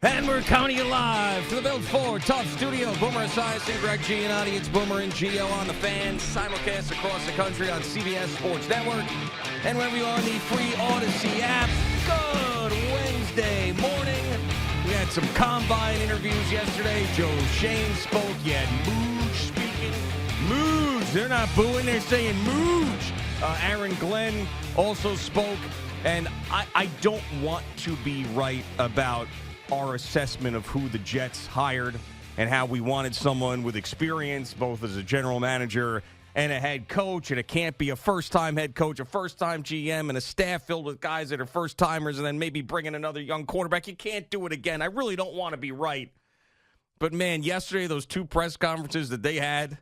And we're coming to you live from the Built Ford Tough Studio. Boomer Esiason, Greg Giannotti. It's Boomer and Gio on the fan. Simulcast across the country on CBS Sports Network. And wherever you are on the free Odyssey app. Good Wednesday morning. We had some combine interviews yesterday. Joe Shane spoke. You had Mooj speaking. Mooj. They're not booing. They're saying Mooj. Aaron Glenn also spoke. And I don't want to be right about our assessment of who the Jets hired and how we wanted someone with experience, both as a general manager and a head coach, and it can't be a first-time head coach, a first-time GM, and a staff filled with guys that are first-timers, and then maybe bringing another young quarterback. You can't do it again. I really don't want to be right. But, man, yesterday, those two press conferences that they had,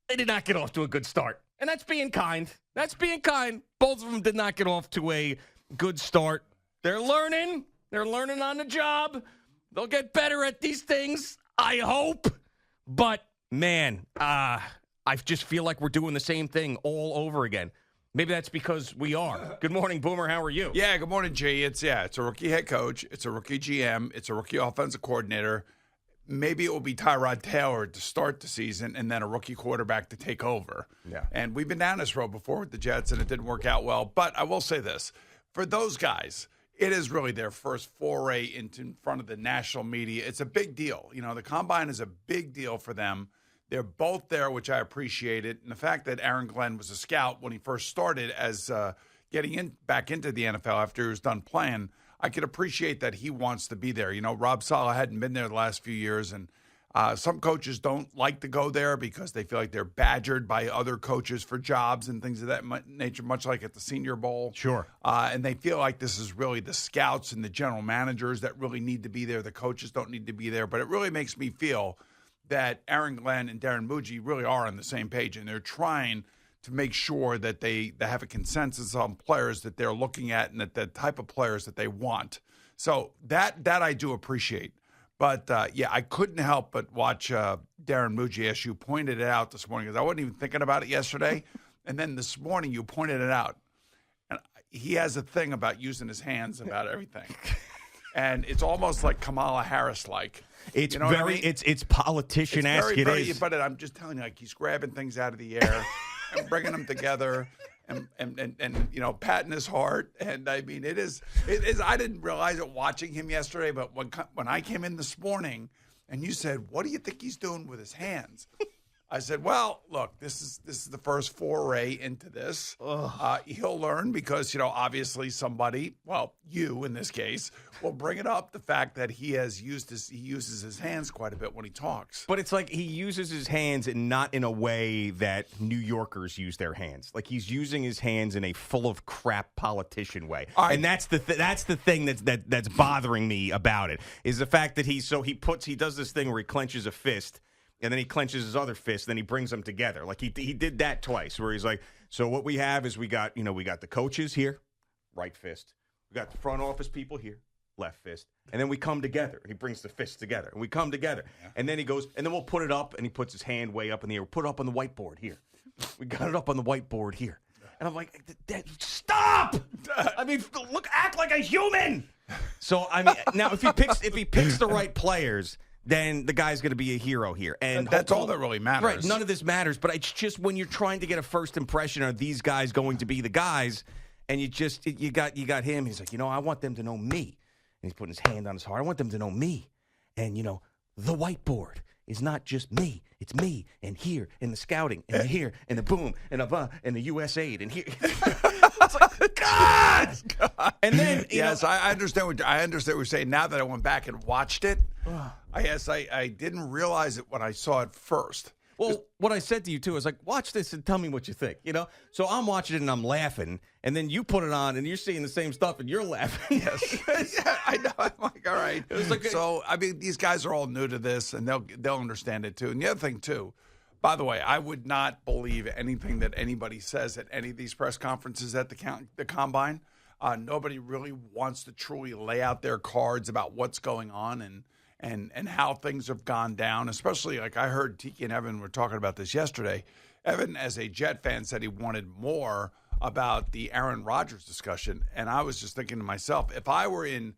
they did not get off to a good start. And that's being kind. That's being kind. Both of them did not get off to a good start. They're learning. They're learning on the job. They'll get better at these things, I hope. But, man, I just feel like we're doing the same thing all over again. Maybe that's because we are. Good morning, Boomer. How are you? Yeah, good morning, G. It's a rookie head coach. It's a rookie GM. It's a rookie offensive coordinator. Maybe it will be Tyrod Taylor to start the season and then a rookie quarterback to take over. Yeah. And we've been down this road before with the Jets, and it didn't work out well. But I will say this. For those guys, it is really their first foray into in front of the national media. It's a big deal. You know, the Combine is a big deal for them. They're both there, which I appreciated. And the fact that Aaron Glenn was a scout when he first started as getting back into the NFL after he was done playing, I could appreciate that he wants to be there. You know, Rob Saleh hadn't been there the last few years, and some coaches don't like to go there because they feel like they're badgered by other coaches for jobs and things of that nature, much like at the Senior Bowl. Sure. And they feel like this is really the scouts and the general managers that really need to be there. The coaches don't need to be there. But it really makes me feel that Aaron Glenn and Darren Muji really are on the same page, and they're trying to make sure that they have a consensus on players that they're looking at and that the type of players that they want. So that I do appreciate. But, yeah, I couldn't help but watch Darren Muji, as you pointed it out this morning, because I wasn't even thinking about it yesterday. And then this morning you pointed it out. And he has a thing about using his hands about everything. And it's almost like Kamala Harris-like. It's you know very, what I mean? it's politician-esque. It is. But I'm just telling you, like, he's grabbing things out of the air and bringing them together. And you know, patting his heart, and I mean, it is. I didn't realize it watching him yesterday, but when I came in this morning, and you said, "What do you think he's doing with his hands?" I said, "Well, look, this is the first foray into this. He'll learn because you know, obviously, somebody, well, you in this case, will bring it up the fact that he uses his hands quite a bit when he talks. But it's like he uses his hands and not in a way that New Yorkers use their hands. Like he's using his hands in a full of crap politician way. And that's the thing that's bothering me about it is the fact that he does this thing where he clenches a fist. And then he clenches his other fist, then he brings them together. Like he did that twice, where he's like, so what we have is we got the coaches here, right fist. We got the front office people here, left fist. And then we come together. And he brings the fists together. And we come together. Yeah. And then he goes, and then we'll put it up, and he puts his hand way up in the air. We'll put it up on the whiteboard here. We got it up on the whiteboard here. And I'm like, stop! I mean, act like a human! So, I mean, now if he picks the right players, then the guy's going to be a hero here. And that's all that really matters. Right, none of this matters, but it's just when you're trying to get a first impression, are these guys going to be the guys? And you got him, he's like, I want them to know me. And he's putting his hand on his heart. I want them to know me. And, the whiteboard is not just me. It's me and here and the scouting and the here and the boom and the and the USAID and here. It's like, God! And then, yes, I understand what you're saying. Now that I went back and watched it, I didn't realize it when I saw it first. Well, what I said to you, too, is like, watch this and tell me what you think, So I'm watching it and I'm laughing, and then you put it on and you're seeing the same stuff and you're laughing. Yes. Yeah, I know. I'm like, all right. It was like, so, I mean, these guys are all new to this, and they'll understand it, too. And the other thing, too, by the way, I would not believe anything that anybody says at any of these press conferences at the Combine. Nobody really wants to truly lay out their cards about what's going on and how things have gone down, especially like I heard Tiki and Evan were talking about this yesterday. Evan, as a Jet fan, said he wanted more about the Aaron Rodgers discussion. And I was just thinking to myself, if I were in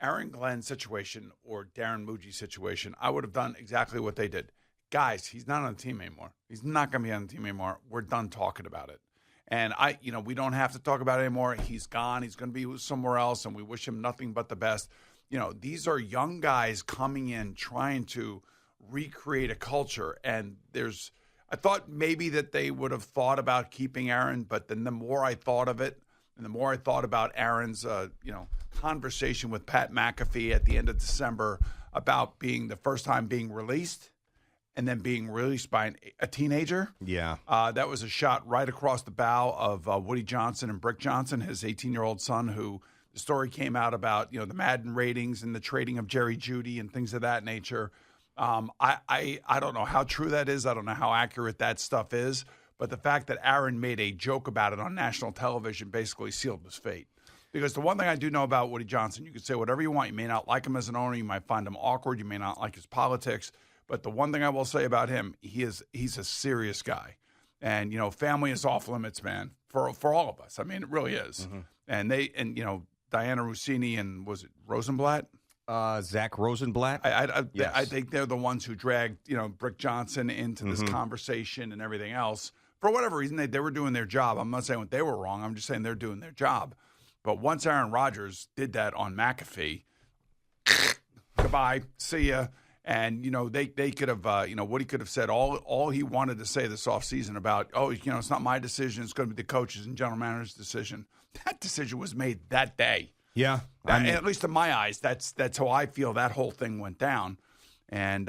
Aaron Glenn's situation or Darren Muji's situation, I would have done exactly what they did. Guys, he's not on the team anymore. He's not going to be on the team anymore. We're done talking about it. And we don't have to talk about it anymore. He's gone. He's going to be somewhere else, and we wish him nothing but the best. These are young guys coming in trying to recreate a culture. And I thought maybe that they would have thought about keeping Aaron, but then the more I thought of it, and the more I thought about Aaron's, conversation with Pat McAfee at the end of December about being the first time being released and then being released by a teenager. Yeah. That was a shot right across the bow of Woody Johnson and Brick Johnson, his 18-year-old son, who the story came out about, the Madden ratings and the trading of Jerry Jeudy and things of that nature. I don't know how true that is. I don't know how accurate that stuff is. But the fact that Aaron made a joke about it on national television basically sealed his fate. Because the one thing I do know about Woody Johnson, you can say whatever you want. You may not like him as an owner. You might find him awkward. You may not like his politics. But the one thing I will say about him, he's a serious guy. And, family is off limits, man, for all of us. I mean, it really is. Mm-hmm. And Diana Rossini and was it Rosenblatt? Zach Rosenblatt. Yes. I think they're the ones who dragged, Brick Johnson into this conversation and everything else. For whatever reason, they were doing their job. I'm not saying they were wrong. I'm just saying they're doing their job. But once Aaron Rodgers did that on McAfee, goodbye, see ya. And, they could have, Woody could have said all he wanted to say this offseason about, it's not my decision. It's going to be the coaches and general manager's decision. That decision was made that day. Yeah. At least in my eyes, that's how I feel that whole thing went down. And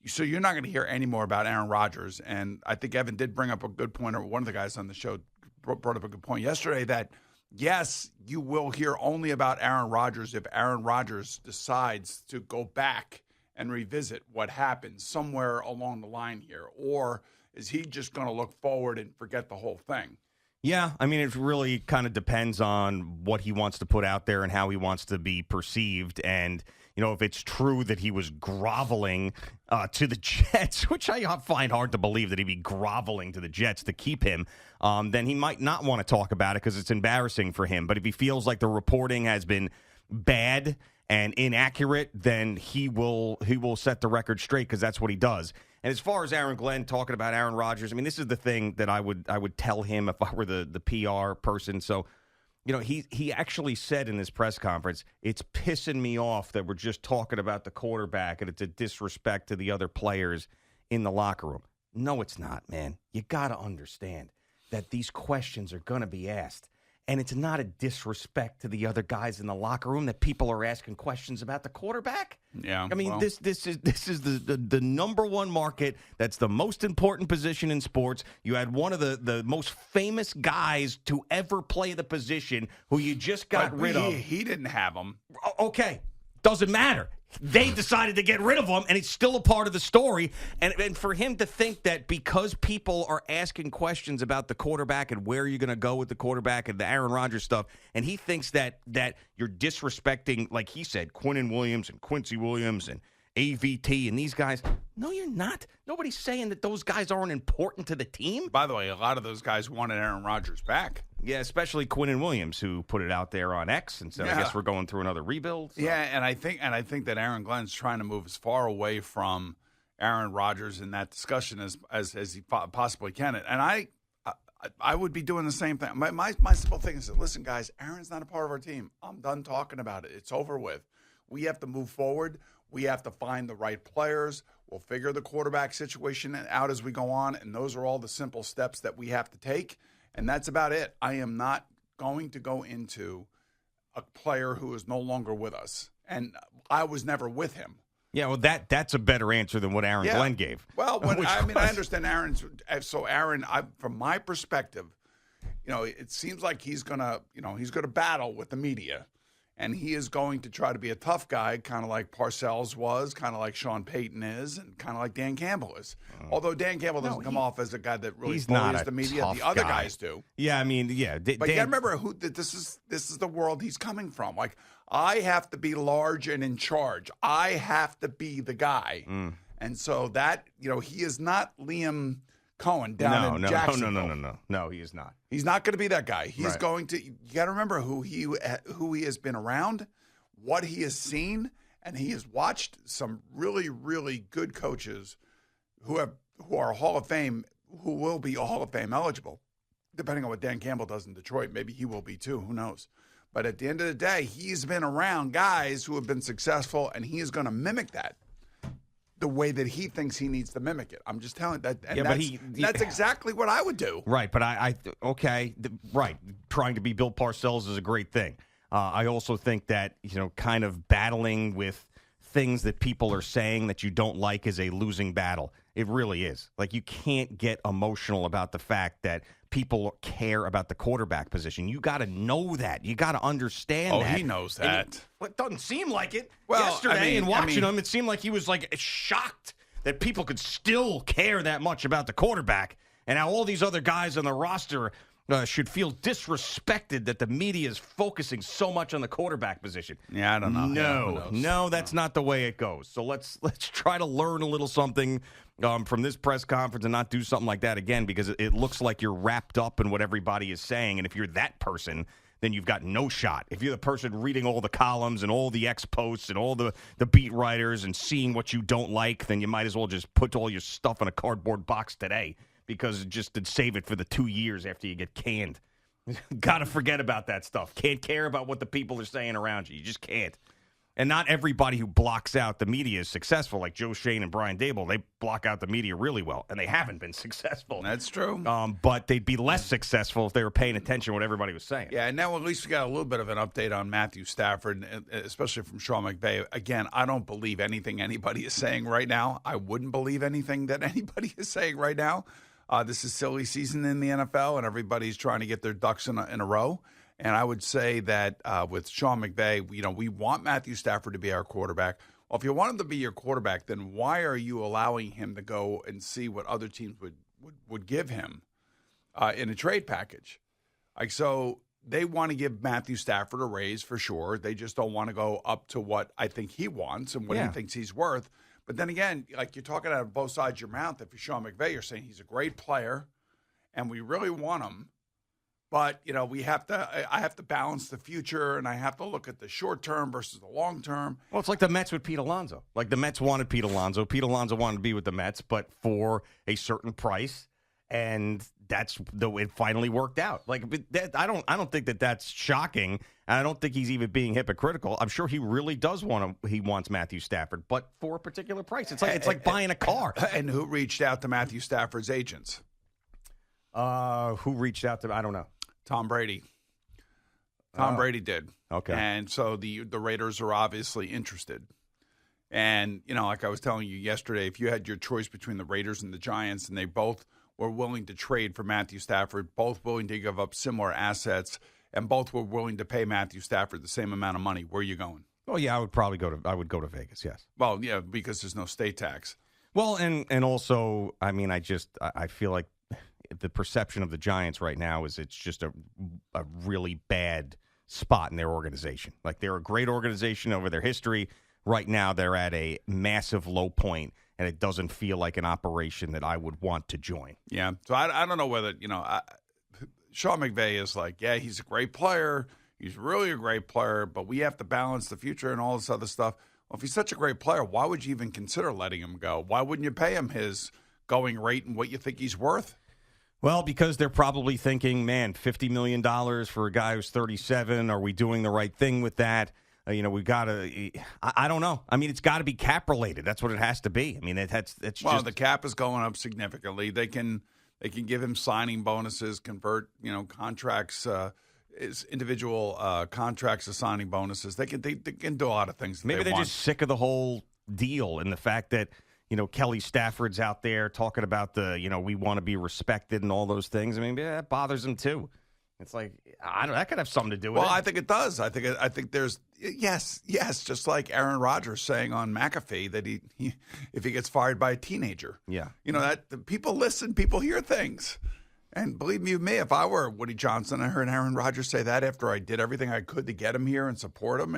so you're not going to hear any more about Aaron Rodgers. And I think Evan did bring up a good point, or one of the guys on the show brought up a good point yesterday that, yes, you will hear only about Aaron Rodgers if Aaron Rodgers decides to go back and revisit what happened somewhere along the line here. Or is he just going to look forward and forget the whole thing? Yeah, I mean, it really kind of depends on what he wants to put out there and how he wants to be perceived. And, if it's true that he was groveling to the Jets, which I find hard to believe that he'd be groveling to the Jets to keep him, then he might not want to talk about it because it's embarrassing for him. But if he feels like the reporting has been bad and inaccurate, then he will set the record straight because that's what he does. And as far as Aaron Glenn talking about Aaron Rodgers, I mean, this is the thing that I would tell him if I were the PR person. So, he actually said in his press conference, it's pissing me off that we're just talking about the quarterback and it's a disrespect to the other players in the locker room. No, it's not, man. You got to understand that these questions are going to be asked. And it's not a disrespect to the other guys in the locker room that people are asking questions about the quarterback. Yeah, I mean, this is the number one market. That's the most important position in sports. You had one of the most famous guys to ever play the position who you just got rid of. He didn't have him. Okay, doesn't matter. They decided to get rid of him, and it's still a part of the story. And for him to think that because people are asking questions about the quarterback and where you're going to go with the quarterback and the Aaron Rodgers stuff, and he thinks that you're disrespecting, like he said, Quinnen Williams and Quincy Williams and AVT and these guys. No, you're not. Nobody's saying that those guys aren't important to the team. By the way, a lot of those guys wanted Aaron Rodgers back. Yeah, especially Quinnen Williams, who put it out there on X and said, I guess we're going through another rebuild. So. Yeah, and I think that Aaron Glenn's trying to move as far away from Aaron Rodgers in that discussion as he possibly can. And I would be doing the same thing. My simple thing is, listen, guys, Aaron's not a part of our team. I'm done talking about it. It's over with. We have to move forward. We have to find the right players. We'll figure the quarterback situation out as we go on, and those are all the simple steps that we have to take, and that's about it. I am not going to go into a player who is no longer with us, and I was never with him. Yeah, well, that's a better answer than what Aaron Glenn gave. Well, I understand Aaron's. So Aaron, from my perspective, it seems like he's gonna battle with the media. And he is going to try to be a tough guy, kind of like Parcells was, kind of like Sean Payton is, and kind of like Dan Campbell is. Although Dan Campbell doesn't come off as a guy that really bullies the media. The other guys do. Yeah, I mean, yeah. But you got to remember this is the world he's coming from. Like, I have to be large and in charge. I have to be the guy. And so that, he is not Liam Cohen down in Jacksonville. No, he is not. He's not going to be that guy. He's going to. You got to remember who he has been around, what he has seen, and he has watched some really, really good coaches who are Hall of Fame, who will be Hall of Fame eligible, depending on what Dan Campbell does in Detroit. Maybe he will be too. Who knows? But at the end of the day, he's been around guys who have been successful, and he is going to mimic that the way that he thinks he needs to mimic it. I'm just telling that. And that's exactly what I would do. Right, but right. Trying to be Bill Parcells is a great thing. I also think that, kind of battling with things that people are saying that you don't like is a losing battle. It really is. Like, you can't get emotional about the fact that people care about the quarterback position. You got to know that. You got to understand that. Oh, he knows that. It doesn't seem like it. Well, yesterday, watching him, it seemed like he was like shocked that people could still care that much about the quarterback, and how all these other guys on the roster should feel disrespected that the media is focusing so much on the quarterback position. Yeah, I don't know. No, that's not the way it goes. So let's try to learn a little something from this press conference and not do something like that again, because it looks like you're wrapped up in what everybody is saying, and if you're that person, then you've got no shot. If you're the person reading all the columns and all the X-posts and all the beat writers and seeing what you don't like, then you might as well just put all your stuff in a cardboard box today, because just to save it for the 2 years after you get canned. Got to forget about that stuff. Can't care about what the people are saying around you. You just can't. And not everybody who blocks out the media is successful, like Joe Shane and Brian Dable. They block out the media really well, and they haven't been successful. That's true. But they'd be less successful if they were paying attention to what everybody was saying. Yeah, and now at least we got a little bit of an update on Matthew Stafford, especially from Sean McVay. Again, I don't believe anything anybody is saying right now. I wouldn't believe anything that anybody is saying right now. This is silly season in the NFL, and everybody's trying to get their ducks in a row. And I would say that with Sean McVay, we want Matthew Stafford to be our quarterback. Well, if you want him to be your quarterback, then why are you allowing him to go and see what other teams would give him in a trade package? Like, so they want to give Matthew Stafford a raise for sure. They just don't want to go up to what I think he wants and what he thinks he's worth. But then again, like, you're talking out of both sides of your mouth. If you're Sean McVay, you're saying he's a great player, and we really want him. But, I have to balance the future, and I have to look at the short term versus the long term. Well, it's like the Mets with Pete Alonso. Like, the Mets wanted Pete Alonso. Pete Alonso wanted to be with the Mets, but for a certain price, and that's the way it finally worked out. Like, I don't think that that's shocking, and I don't think he's even being hypocritical. I'm sure he really does he wants Matthew Stafford, but for a particular price. It's like buying a car. And who reached out to Matthew Stafford's agents? Who reached out to? I don't know. Tom Brady. Tom Brady did. Okay. And so the Raiders are obviously interested. And, like I was telling you yesterday, if you had your choice between the Raiders and the Giants, and they both were willing to trade for Matthew Stafford, both willing to give up similar assets, and both were willing to pay Matthew Stafford the same amount of money, where are you going? Oh, yeah, I would probably go to Vegas, yes. Well, yeah, because there's no state tax. Well, and also, I mean, I feel like the perception of the Giants right now is it's just a really bad spot in their organization. Like, they're a great organization over their history. Right now, they're at a massive low point, and it doesn't feel like an operation that I would want to join. Yeah, so I don't know whether, Sean McVay is like, yeah, he's a great player. He's really a great player, but we have to balance the future and all this other stuff. Well, if he's such a great player, why would you even consider letting him go? Why wouldn't you pay him his going rate and what you think he's worth? Well, because they're probably thinking, man, $50 million for a guy who's 37. Are we doing the right thing with that? We've got to. I don't know. I mean, it's got to be cap related. That's what it has to be. I mean, it's well, just the cap is going up significantly. They can give him signing bonuses, convert contracts, individual contracts to signing bonuses. They can do a lot of things. Maybe they're just sick of the whole deal and the fact that Kelly Stafford's out there talking about we want to be respected and all those things. I mean, that bothers him too. It's like, that could have something to do with it. Well, I think it does. I think there's yes, just like Aaron Rodgers saying on McAfee that he if he gets fired by a teenager. Yeah. That people listen, people hear things. And believe me, if I were Woody Johnson, I heard Aaron Rodgers say that after I did everything I could to get him here and support him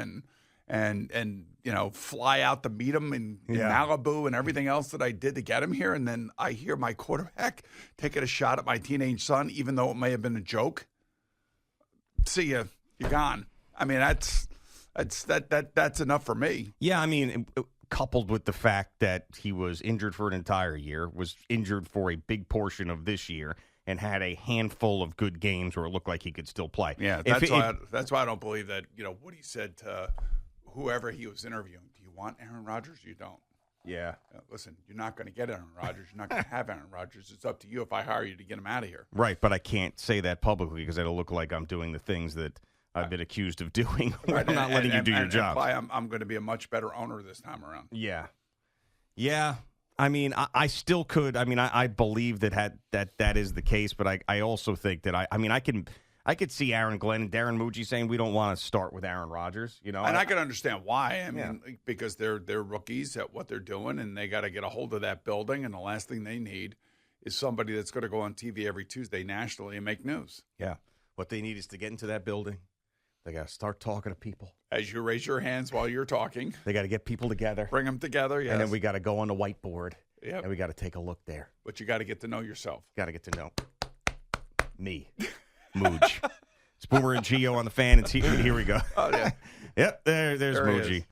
and fly out to meet him in Malibu and everything else that I did to get him here. And then I hear my quarterback taking a shot at my teenage son, even though it may have been a joke. See you, you're gone. I mean, that's That's enough for me. Yeah, I mean, coupled with the fact that he was injured for an entire year, was injured for a big portion of this year, and had a handful of good games where it looked like he could still play. Yeah, that's why I don't believe that. What he said to whoever he was interviewing. Do you want Aaron Rodgers? You don't. Yeah. Listen, you're not going to get Aaron Rodgers. You're not going to have Aaron Rodgers. It's up to you if I hire you to get him out of here. Right, but I can't say that publicly because it'll look like I'm doing the things that I've been accused of doing. Right, I'm not letting you do your job. I'm going to be a much better owner this time around. Yeah. Yeah. I mean, I still could. I mean, I believe that is the case, but I also think that I could see Aaron Glenn and Darren Muji saying we don't want to start with Aaron Rodgers, And I can understand why. I mean, because they're rookies at what they're doing, and they got to get a hold of that building, and the last thing they need is somebody that's going to go on TV every Tuesday nationally and make news. Yeah. What they need is to get into that building. They got to start talking to people. As you raise your hands while you're talking. They got to get people together. Bring them together, yes. And then we got to go on the whiteboard. Yep. And we got to take a look there. But you got to get to know yourself. Got to get to know me, Mooj. It's Boomer and Gio on the Fan. And here we go. Oh, yeah. Yep, there's Moji.